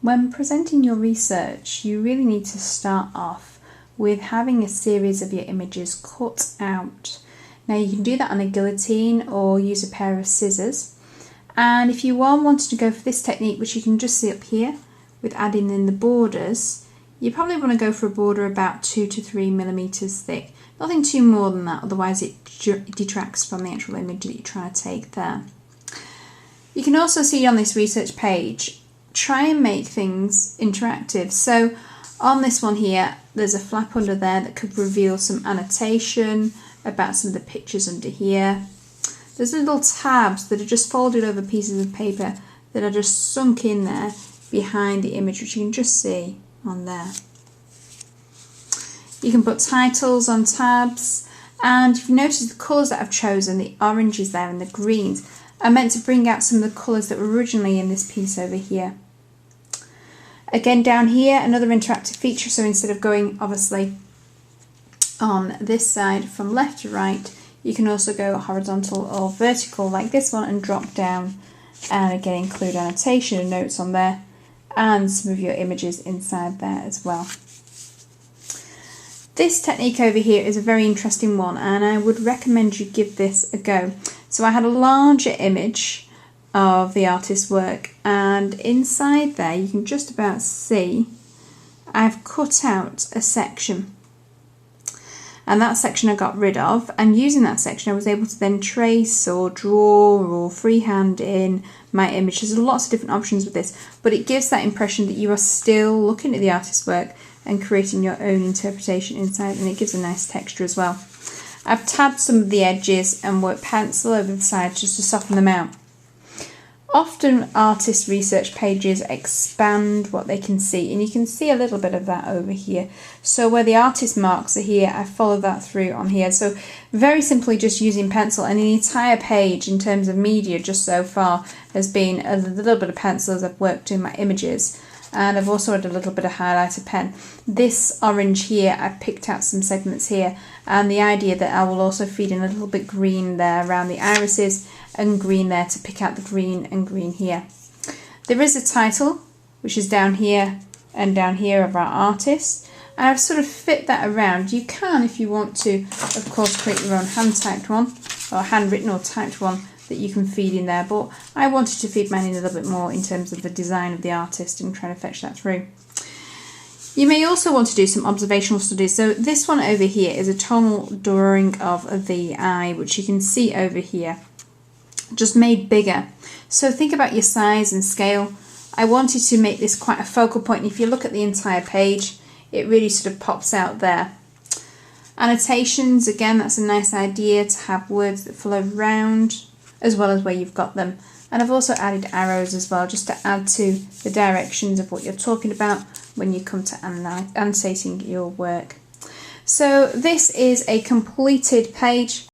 When presenting your research, you really need to start off with having a series of your images cut out. Now you can do that on a guillotine or use a pair of scissors. And if you are wanting to go for this technique, which you can just see up here with adding in the borders, you probably want to go for a border about 2 to 3 millimeters thick. Nothing too more than that, otherwise it detracts from the actual image that you're trying to take there. You can also see on this research page, try and make things interactive. So on this one here, there's a flap under there that could reveal some annotation about some of the pictures under here. There's little tabs that are just folded over pieces of paper that are just sunk in there behind the image, which you can just see on there. You can put titles on tabs, and if you notice the colours that I've chosen, the oranges there and the greens, are meant to bring out some of the colours that were originally in this piece over here. Again, down here, another interactive feature, so instead of going obviously on this side from left to right, you can also go horizontal or vertical like this one and drop down, and again include annotation and notes on there and some of your images inside there as well. This technique over here is a very interesting one, and I would recommend you give this a go. So I had a larger image of the artist's work, and inside there you can just about see I've cut out a section, and that section I got rid of, and using that section I was able to then trace or draw or freehand in my image. There's lots of different options with this, but it gives that impression that you are still looking at the artist's work and creating your own interpretation inside, and it gives a nice texture as well. I've tabbed some of the edges and worked pencil over the sides just to soften them out. Often artist research pages expand what they can see, and you can see a little bit of that over here. So where the artist marks are here, I followed that through on here. So very simply just using pencil, and the entire page in terms of media just so far has been a little bit of pencil as I've worked in my images. And I've also had a little bit of highlighter pen. This orange here, I've picked out some segments here, and the idea that I will also feed in a little bit green there around the irises and green there to pick out the green and green here. There is a title, which is down here and down here of our artist, and I've sort of fit that around. You can, if you want to, of course, create your own hand-typed one or handwritten or typed one that you can feed in there, but I wanted to feed mine in a little bit more in terms of the design of the artist and trying to fetch that through. You may also want to do some observational studies. So this one over here is a tonal drawing of the eye, which you can see over here, just made bigger. So think about your size and scale. I wanted to make this quite a focal point, and if you look at the entire page, it really sort of pops out there. Annotations, again, that's a nice idea to have words that flow around as well as where you've got them. And I've also added arrows as well, just to add to the directions of what you're talking about when you come to annotating your work. So this is a completed page.